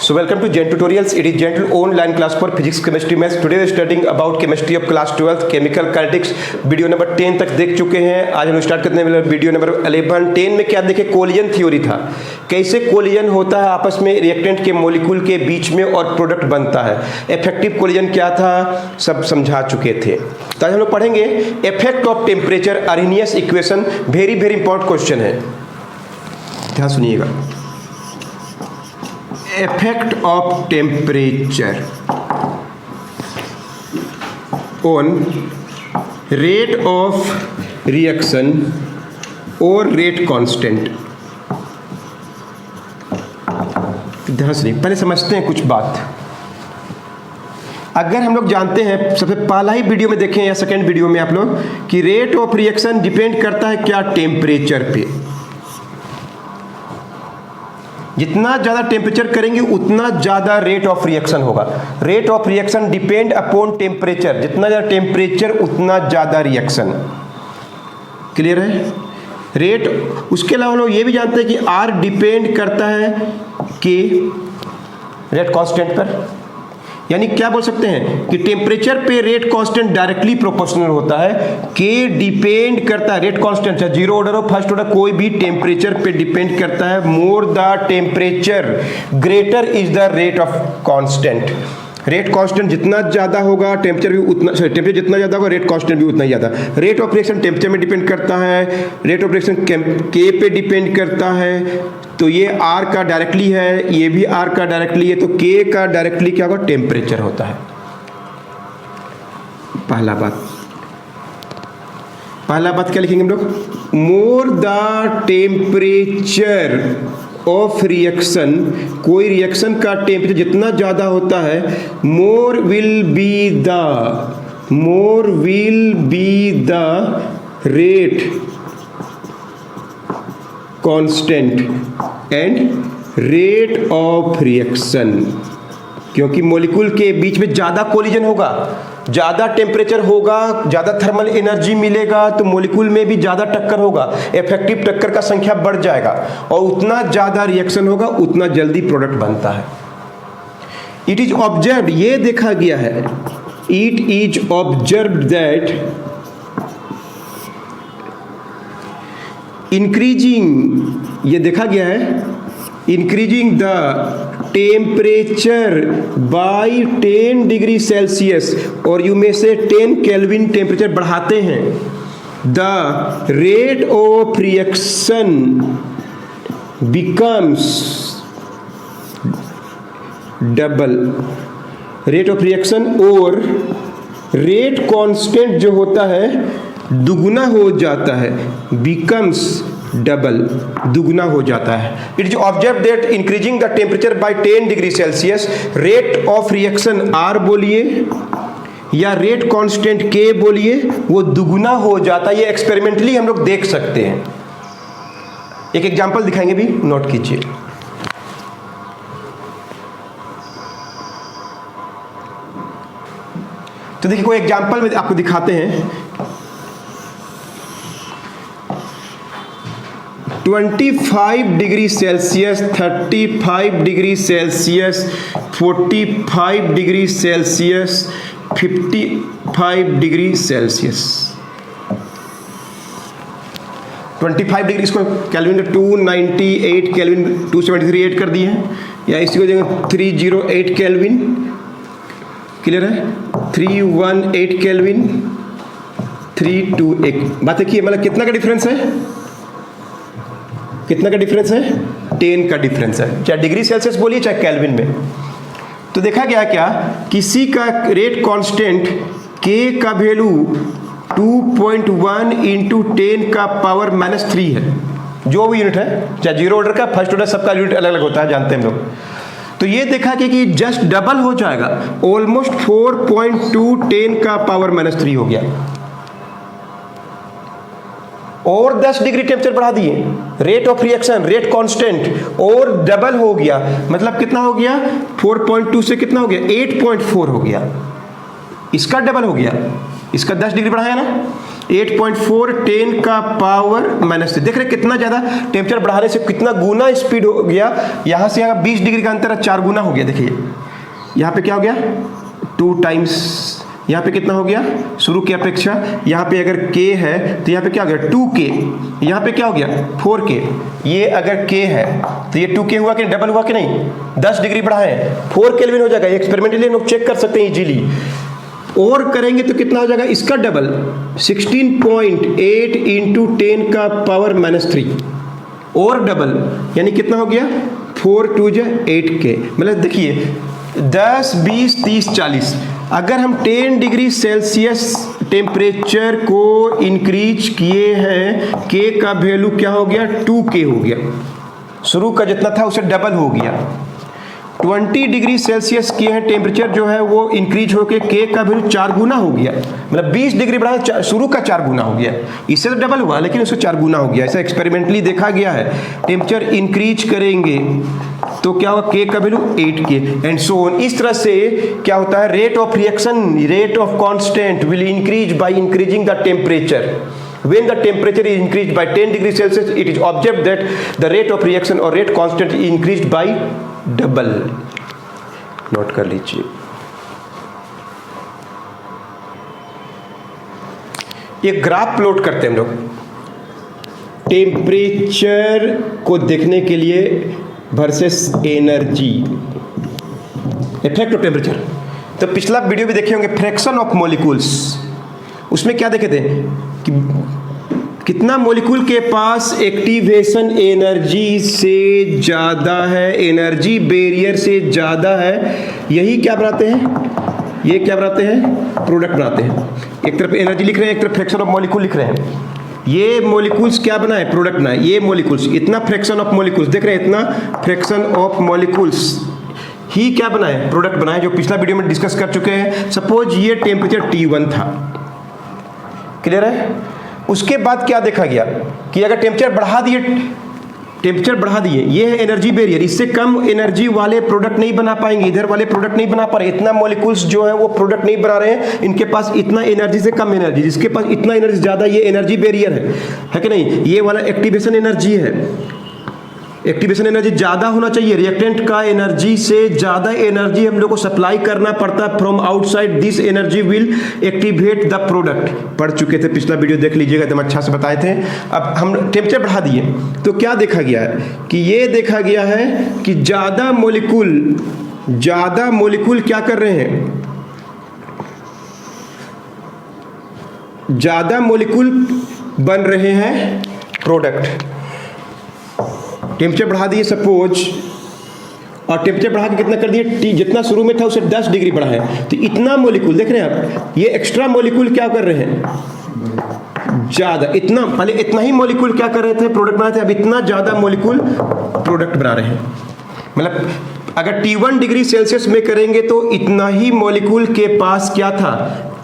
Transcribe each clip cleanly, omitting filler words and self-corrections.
So welcome to Gen Tutorials. It is Gen online class for physics, chemistry, maths. Today we are studying about chemistry of class 12th, chemical kinetics. Video number 10 तक देख चुके हैं. आज हम start करने वाले video number 11. 10 में क्या देखे? कोलिजन थ्योरी था. कैसे कोलिजन होता है आपस में रिएक्टेंट के मॉलिक्यूल के बीच में और प्रोडक्ट बनता है. इफेक्टिव कोलिजन क्या था सब समझा चुके थे. तो आज हम लोग पढ़ेंगे effect of temperature Arrhenius equation. Very important question है, ध्यान सुनिएगा. effect of temperature on rate of reaction or rate constant. ध्यान से पहले समझते हैं कुछ बात. अगर हम लोग जानते हैं, सबसे पहला ही वीडियो में देखें या सेकेंड वीडियो में आप लोग, कि रेट ऑफ रिएक्शन डिपेंड करता है क्या? टेम्परेचर पे. जितना ज़्यादा टेम्परेचर करेंगे उतना ज़्यादा रेट ऑफ रिएक्शन होगा. Rate of reaction depend upon temperature. जितना ज़्यादा टेम्परेचर उतना ज़्यादा रिएक्शन. क्लियर है? रेट. उसके अलावा हम लोग ये भी जानते हैं कि आर डिपेंड करता है कि रेट कांस्टेंट पर. यानी क्या बोल सकते हैं कि टेम्परेचर पे रेट कांस्टेंट डायरेक्टली प्रोपोर्शनल होता है. के डिपेंड करता है, रेट कांस्टेंट चाहे जीरो ऑर्डर हो फर्स्ट ऑर्डर कोई भी टेम्परेचर पे डिपेंड करता है. More the temperature greater is the rate of constant. Rate constant जितना ज़्यादा होगा टेम्परेचर भी उतना, टेम्परेचर जितना ज़्यादा होगा रेट कांस्टेंट भी उतना ही ज़्यादा. रेट ऑफ रिएक्शन टेम्परेचर में डिपेंड करता है, रेट ऑफ रिएक्शन के पे डिपेंड करता है. तो ये आर का डायरेक्टली है, ये भी आर का डायरेक्टली है. तो के का डायरेक्टली क्या होगा? टेम्परेचर होता है. पहला बात क्या लिखेंगे हम लोग? More the temperature of reaction. कोई रिएक्शन का टेम्परेचर जितना ज़्यादा होता है more will be the rate constant and rate of reaction. क्योंकि मॉलिक्यूल के बीच में ज़्यादा कोलिजन होगा, ज़्यादा टेम्परेचर होगा, ज़्यादा थर्मल एनर्जी मिलेगा, तो मॉलिक्यूल में भी ज़्यादा टक्कर होगा. इफेक्टिव टक्कर का संख्या बढ़ जाएगा और उतना ज़्यादा रिएक्शन होगा उतना जल्दी प्रोडक्ट बनता है. इट इज ऑब्जर्व्ड, ये देखा गया है, it is observed that increasing, ये देखा गया है, increasing the temperature by 10 degree Celsius, और यू में से 10 केल्विन टेम्परेचर बढ़ाते हैं, the rate of reaction becomes double. Rate of reaction और रेट कांस्टेंट जो होता है दुगुना हो जाता है. बिकम्स डबल, दुगुना हो जाता है. It is observe that increasing the temperature by 10 degree Celsius, rate of reaction R बोलिए या रेट कांस्टेंट के बोलिए, वो दुगुना हो जाता है. ये एक्सपेरिमेंटली हम लोग देख सकते हैं. एक एग्जांपल दिखाएंगे, भी नोट कीजिए. तो देखिए कोई एग्जांपल में आपको दिखाते हैं. 25 degree Celsius, 35 degree Celsius, 45 degree Celsius, 55 degree Celsius. 25 degree इसको केल्विन 298 केल्विन 273 ऐड कर दिए हैं, या इसी को देंगे 308 केल्विन. क्लियर है? 318 केल्विन, 321. बात देखिए मतलब कितना का डिफरेंस है? कितना का डिफरेंस है? 10 का डिफरेंस है, चाहे डिग्री सेल्सियस बोलिए चाहे केल्विन में. तो देखा गया क्या, किसी का रेट कांस्टेंट के का वैल्यू 2.1 इंटू 10 का पावर -3 है. जो भी यूनिट है, चाहे जीरो ऑर्डर का फर्स्ट ऑर्डर, सबका यूनिट अलग अलग होता है, जानते हैं हम लोग. तो ये देखा कि जस्ट डबल हो जाएगा, ऑलमोस्ट 4.2 10 का पावर -3 हो गया. और 10 डिग्री टेम्परेचर बढ़ा दिए, rate of reaction, rate constant और डबल हो गया. मतलब कितना हो गया? 4.2 से कितना हो गया? 8.4 हो गया. इसका डबल हो गया, इसका 10 डिग्री बढ़ाया ना. 8.4 10 का पावर -3। देख रहे कितना ज़्यादा टेम्परेचर बढ़ाने से कितना गुना स्पीड हो गया। यहाँ से यहाँ 20 डिग्री का अंतर 4 गुना हो गया। देखिए यहाँ पे क्या हो गया 2 टाइम्स, यहाँ पे कितना हो गया शुरू की अपेक्षा। यहाँ पे अगर k है तो यहाँ पे क्या हो गया 2k, यहाँ पे क्या हो गया 4k। ये अगर k है तो ये 2k हुआ कि डबल हुआ कि नहीं, 10 डिग्री बढ़ा है 4 केल्विन हो जाएगा। एक्सपेरिमेंटली लोग चेक कर सकते हैं इजीली। और करेंगे तो कितना हो जाएगा इसका डबल 16.8 इंटू 10 का पावर -3 और डबल यानी कितना हो गया 4 2 8k। मतलब देखिए 10 20 30 40 अगर हम 10 डिग्री सेल्सियस टेम्परेचर को इंक्रीज किए हैं, k का वैल्यू क्या हो गया 2k हो गया, शुरू का जितना था उसे डबल हो गया। 20 डिग्री सेल्सियस किए हैं टेम्परेचर जो है वो इंक्रीज होकर k का वैल्यू 4 गुना हो गया। मतलब 20 डिग्री बढ़ा शुरू का 4 गुना हो गया, इससे तो डबल हुआ लेकिन उससे 4 गुना हो गया। ऐसा एक्सपेरिमेंटली देखा गया है। टेम्परेचर इंक्रीज करेंगे तो क्या होगा k का value 8k and so on. इस तरह से क्या होता है rate of reaction, rate of constant will increase by increasing the temperature. When the temperature is increased by 10 degree Celsius, it is observed that the rate of reaction or rate constant is increased by double। Note कर लीजिए। एक graph plot करते हैं हम लोग temperature को देखने के लिए versus energy, effect of temperature. तो पिछला वीडियो भी देखे होंगे फ्रैक्शन ऑफ मॉलिक्यूल्स, उसमें क्या देखे थे कि कितना मॉलिक्यूल के पास एक्टिवेशन एनर्जी से ज़्यादा है, एनर्जी बैरियर से ज़्यादा है, यही क्या बनाते हैं, ये क्या बनाते हैं प्रोडक्ट बनाते हैं। एक तरफ एनर्जी लिख रहे हैं, एक तरफ फ्रैक्शन ऑफ मॉलिक्यूल लिख रहे हैं। ये मॉलिक्यूल्स क्या बनाए प्रोडक्ट बनाए, ये मॉलिक्यूल्स इतना फ्रैक्शन ऑफ मॉलिक्यूल्स देख रहे हैं, इतना फ्रैक्शन ऑफ मॉलिक्यूल्स ही क्या बनाए प्रोडक्ट बनाए, जो पिछला वीडियो में डिस्कस कर चुके हैं। सपोज ये टेम्परेचर T1 था, क्लियर है। उसके बाद क्या देखा गया कि अगर टेम्परेचर बढ़ा दिए, ये है एनर्जी बैरियर, इससे कम एनर्जी वाले प्रोडक्ट नहीं बना पाएंगे, इधर वाले प्रोडक्ट नहीं बना पा रहे, इतना मॉलिक्यूल्स जो है वो प्रोडक्ट नहीं बना रहे हैं, इनके पास इतना एनर्जी से कम एनर्जी, जिसके पास इतना एनर्जी ज्यादा, ये एनर्जी बैरियर है कि नहीं। ये वाला एक्टिवेशन एनर्जी है, एक्टिवेशन एनर्जी ज़्यादा होना चाहिए, रिएक्टेंट का एनर्जी से ज़्यादा एनर्जी हम लोग को सप्लाई करना पड़ता है from outside, this energy will activate the product. पढ़ चुके थे, पिछला वीडियो देख लीजिएगा, एकदम अच्छा से बताए थे। अब हम टेम्परेचर बढ़ा दिए तो क्या देखा गया है कि ये देखा गया है कि ज़्यादा मोलिक्यूल क्या कर रहे हैं, ज़्यादा मोलिक्यूल बन रहे हैं प्रोडक्ट। टेम्परेचर बढ़ा दिए सपोज, और टेम्परेचर बढ़ा के कितना कर दिए, जितना शुरू में था उसे 10 डिग्री बढ़ा है, तो इतना मॉलिक्यूल देख रहे हैं आप, ये एक्स्ट्रा मॉलिक्यूल क्या कर रहे हैं ज़्यादा, इतना पहले इतना ही मॉलिक्यूल क्या कर रहे थे प्रोडक्ट बना रहे थे, अब इतना ज़्यादा मॉलिक्यूल प्रोडक्ट बना रहे हैं। मतलब अगर T1 डिग्री सेल्सियस में करेंगे तो इतना ही मॉलिक्यूल के पास क्या था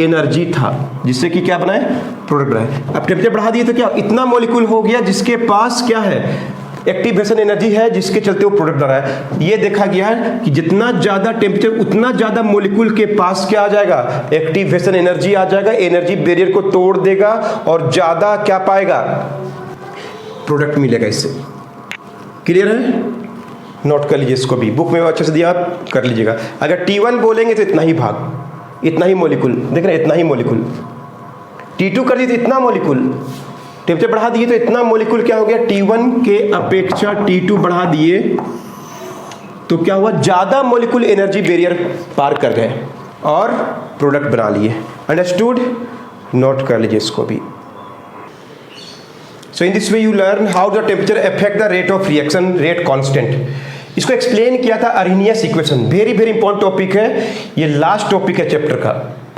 एनर्जी था, जिससे कि क्या बनाए प्रोडक्ट बनाए। अब टेम्परेचर बढ़ा दिए तो क्या इतना मॉलिक्यूल हो गया जिसके पास क्या है एक्टिवेशन एनर्जी है, जिसके चलते वो प्रोडक्ट बना है। ये देखा गया है कि जितना ज्यादा टेम्परेचर उतना ज्यादा मॉलिक्यूल के पास क्या आ जाएगा एक्टिवेशन एनर्जी आ जाएगा, एनर्जी बैरियर को तोड़ देगा और ज्यादा क्या पाएगा प्रोडक्ट मिलेगा इससे। क्लियर है, नोट कर लीजिए इसको भी, बुक में अच्छे से दिया आप कर लीजिएगा। अगर T1 बोलेंगे तो इतना ही भाग, इतना ही मॉलिक्यूल देख रहे हैं, इतना ही मॉलिक्यूल। T2 कर दिए तो इतना मॉलिक्यूल, टेम्परेचर बढ़ा दिए तो इतना मॉलिक्यूल क्या हो गया, T1 के अपेक्षा T2 बढ़ा दिए तो क्या हुआ ज्यादा मॉलिक्यूल एनर्जी बैरियर पार कर गए और प्रोडक्ट बना लिए। अंडरस्टूड, नोट कर लीजिए इसको भी। So in this way you learn how the temperature affect the rate of reaction, rate constant. इसको एक्सप्लेन किया था Arrhenius equation, very very important topic है, ये लास्ट टॉपिक है चैप्टर का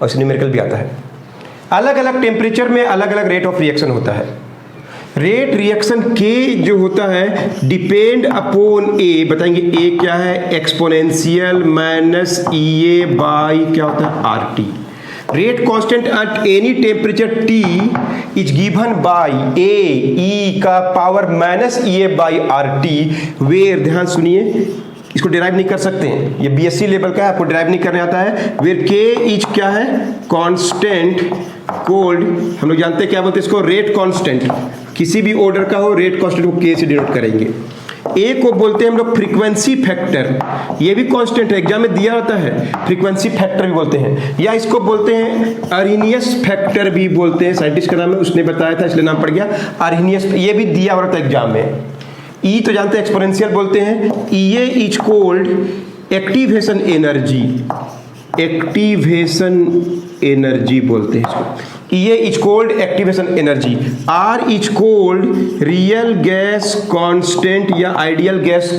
और इसमें न्यूमेरिकल भी आता है। अलग अलग टेम्परेचर में अलग अलग रेट ऑफ रिएक्शन होता है। रेट रिएक्शन के जो होता है डिपेंड अपॉन ए, बताएंगे ए क्या है, एक्सपोनेंशियल माइनस EA बाई क्या होता है RT। Rate constant at any temperature T is given by A E का power minus EA by RT, where ध्यान सुनिए इसको डिराइव नहीं कर सकते हैं, ये बीएससी लेवल का है, आपको डिराइव नहीं करने आता है। वेयर के इज क्या है, कांस्टेंट कोल्ड, हम लोग जानते हैं क्या बोलते हैं इसको, रेट कांस्टेंट, किसी भी ऑर्डर का हो रेट कांस्टेंट को के से डिनोट करेंगे। ए को बोलते हैं हम लोग फ्रीक्वेंसी फैक्टर, ये भी कांस्टेंट है, एग्जाम में दिया होता है, फ्रीक्वेंसी फैक्टर भी बोलते हैं, या इसको बोलते हैं अर्हीनियस फैक्टर भी बोलते हैं, साइंटिस्ट का नाम है, उसने बताया था इसलिए नाम पड़ गया अर्हीनियस, ये भी दिया हुआ था एग्जाम में। ई तो जानते हैं एक्सपोनेंशियल बोलते हैं, E is called activation energy, activation energy बोलते हैं इसको, E is called activation energy. R is called real gas constant या आइडियल गैस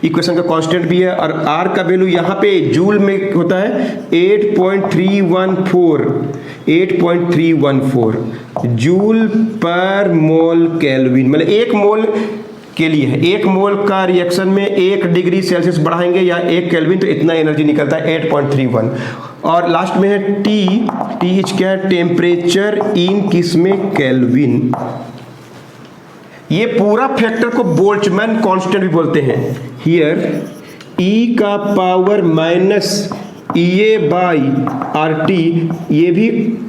इक्वेशन का कांस्टेंट भी है, और आर का वैल्यू यहाँ पे जूल में होता है 8.314 जूल पर मोल केल्विन, मतलब एक मोल के लिए है, एक मोल का रिएक्शन में 1 डिग्री सेल्सियस बढ़ाएंगे या 1 केल्विन तो इतना एनर्जी निकलता है 8.31। और लास्ट में है टी इज क्या है, टेम्परेचर इन किस में, केल्विन। ये पूरा फैक्टर को बोल्ट्जमैन कांस्टेंट भी बोलते हैं। हियर ई का power minus EA by RT, ये भी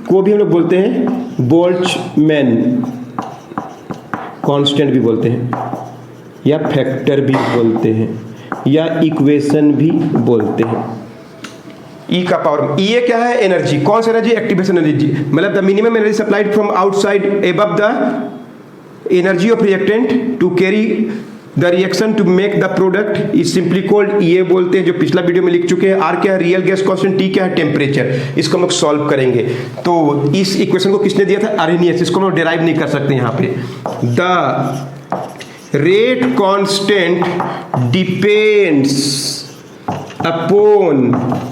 को भी हम लोग बोलते हैं बोल्ट्जमैन कांस्टेंट भी बोलते हैं, या फैक्टर भी बोलते हैं, या इक्वेशन भी बोलते हैं। ई का पावर, ई क्या है, एनर्जी, कौन सी एनर्जी, एक्टिवेशन एनर्जी, मतलब the minimum energy supplied from outside above the energy of reactant to carry the reaction to make the product is simply called, ये बोलते हैं, जो पिछला वीडियो में लिख चुके हैं। आर क्या है, रियल गैस कांस्टेंट, टी क्या है, टेम्परेचर। इसको हम लोग सॉल्व करेंगे। तो इस इक्वेशन को किसने दिया था, अर्हीनियस, इसको हम लोग डिराइव नहीं कर सकते यहाँ पे। The rate constant depends upon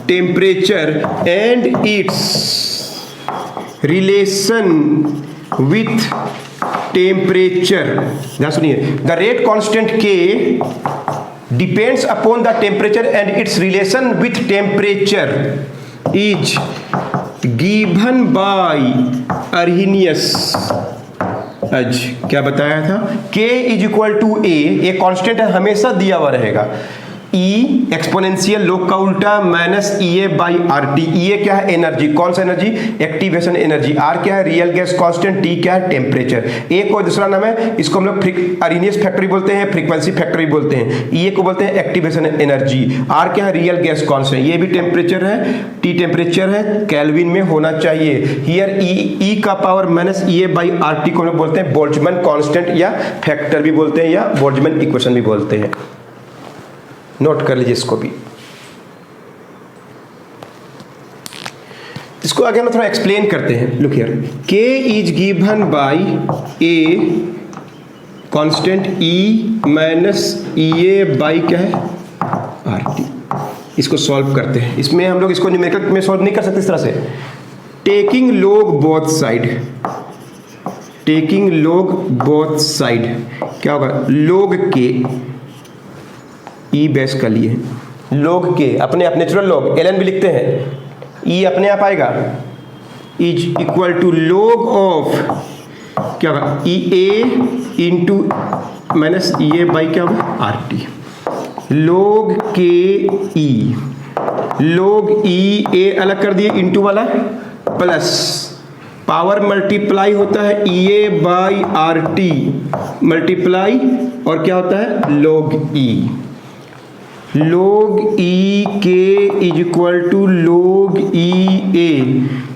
temperature and its relation with temperature। ध्यान सुनिए, the rate constant K depends upon the temperature and its relation with temperature is given by Arrhenius। आज क्या बताया था, K इज इक्वल टू ए, ये constant है, हमेशा दिया हुआ रहेगा। E एक्सपोनेंशियल लोग का उल्टा minus EA by RT। EA क्या है, एनर्जी, कौन सा एनर्जी, एक्टिवेशन एनर्जी। R क्या है, रियल गैस कांस्टेंट, T क्या है, टेम्परेचर। ए को दूसरा नाम है, इसको हम लोग अर्हीनियस फैक्टर भी बोलते हैं, फ्रीक्वेंसी फैक्टर भी बोलते हैं। EA को बोलते हैं एक्टिवेशन एनर्जी। R क्या है, रियल गैस कांस्टेंट, ये भी टेम्परेचर है, T टेम्परेचर है, केल्विन में होना चाहिए। हियर E का power minus EA by RT को हम लोग बोलते हैं बोल्ट्जमैन कांस्टेंट, या फैक्टर भी बोलते हैं, या बोल्ट्जमैन इक्वेशन भी बोलते हैं। नोट कर लीजिए इसको भी। इसको आगे हम थोड़ा एक्सप्लेन करते हैं। Look here, K is given by a constant E minus EA by क्या है, RT। इसको सॉल्व करते हैं। इसमें हम लोग इसको न्यूमेरिकल में सॉल्व नहीं कर सकते इस तरह से। Taking log both side, taking log both side क्या होगा, लॉग के ई बेस कर लिए, लॉग के अपने आप नेचुरल लॉग ln भी लिखते हैं, ई अपने आप आएगा, is equal to log of क्या होगा, e A into minus e A by क्या होगा, RT। लॉग के ई, लॉग ई ए अलग कर दिए, इंटू वाला प्लस पावर मल्टीप्लाई होता है EA बाई RT मल्टीप्लाई, और क्या होता है, log E. log E K is equal to log E A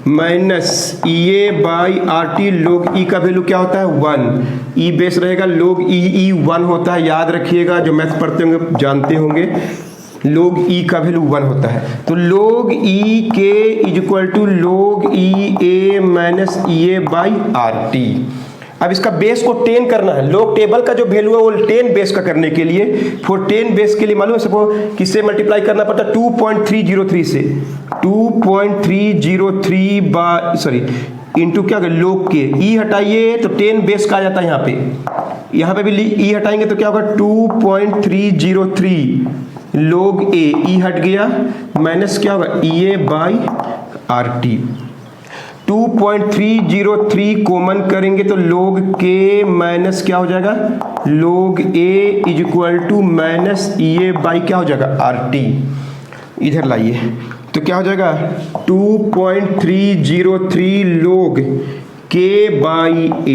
minus EA by RT। log E का वैल्यू क्या होता है, 1। E बेस रहेगा, log E 1 होता है, याद रखिएगा, जो मैथ पढ़ते होंगे जानते होंगे, log E का वैल्यू 1 होता है। तो log E K is equal to log E A minus EA by RT। अब इसका बेस को 10 करना है, लॉग टेबल का जो वैल्यू है वो 10 बेस का करने के लिए, फॉर 10 बेस के लिए मालूम है सबको किससे मल्टीप्लाई करना पड़ता है, 2.303 से, 2.303 बाय सॉरी इंटू क्या लॉग के, ई हटाइए तो 10 बेस का आ जाता है। यहाँ पे भी ई हटाएंगे तो क्या होगा, 2.303 log A, ई हट गया, माइनस क्या होगा, EA बाई RT। 2.303 कॉमन करेंगे तो log k माइनस क्या हो जाएगा, log a is equal to minus EA by क्या हो जाएगा, RT। इधर लाइए तो क्या हो जाएगा 2.303 log k by a,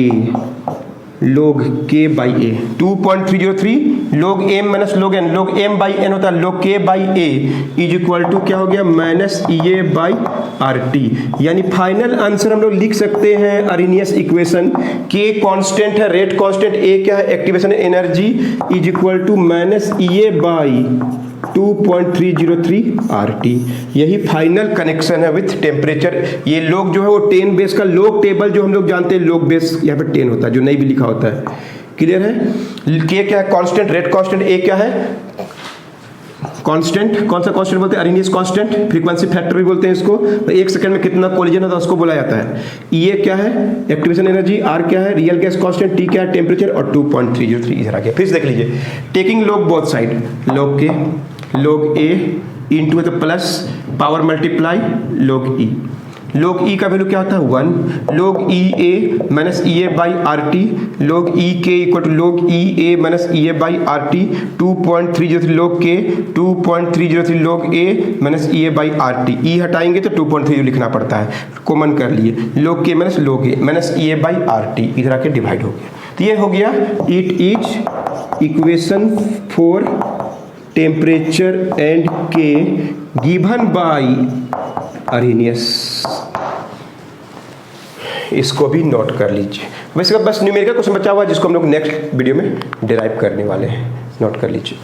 log k by a 2.303 log m minus log n, log m by n होता है log k by a is equal to क्या हो गया माइनस EA बाई RT। यानी फाइनल आंसर हम लोग लिख सकते हैं अरेनियस इक्वेशन, k कांस्टेंट है, रेट कांस्टेंट, a क्या है activation energy is equal to minus EA by 2.303 RT। यही फाइनल कनेक्शन है विथ टेम्परेचर। ये लोग जो है वो 10 बेस का लोग टेबल जो हम लोग जानते हैं, लोग बेस यहाँ पे 10 होता है जो नहीं भी लिखा होता है। क्लियर है? के क्या है कांस्टेंट, रेट कांस्टेंट, ए क्या है कांस्टेंट, कौन सा कांस्टेंट बोलते हैं, अरेनियस कांस्टेंट, फ्रीक्वेंसी फैक्टर भी बोलते हैं इसको। तो एक सेकंड में कितना कोलिजन होता है उसको बोला जाता है। ये क्या है एक्टिवेशन एनर्जी, आर क्या है रियल गैस कांस्टेंट, टी क्या है टेम्परेचर, और 2.303 इधर आ गया। फिर से देख लीजिए, taking log both side, log के log a इंटू है तो plus power multiply log e, log e का वैल्यू क्या होता है 1, log e a minus EA by RT, log e k equal to log e a minus EA by RT, 2.303 log k 2.303 log a minus EA by RT। e हटाएंगे तो 2.3 लिखना पड़ता है, common कर लिए, log k minus log a minus EA by RT इधर आके divide हो गया। तो ये हो गया it is equation for temperature and के गिवन बाय अरेनियस। इसको भी नोट कर लीजिए। वैसे बस न्यूमेरिकल क्वेश्चन बचा हुआ है जिसको हम लोग नेक्स्ट वीडियो में डिराइव करने वाले हैं, नोट कर लीजिए।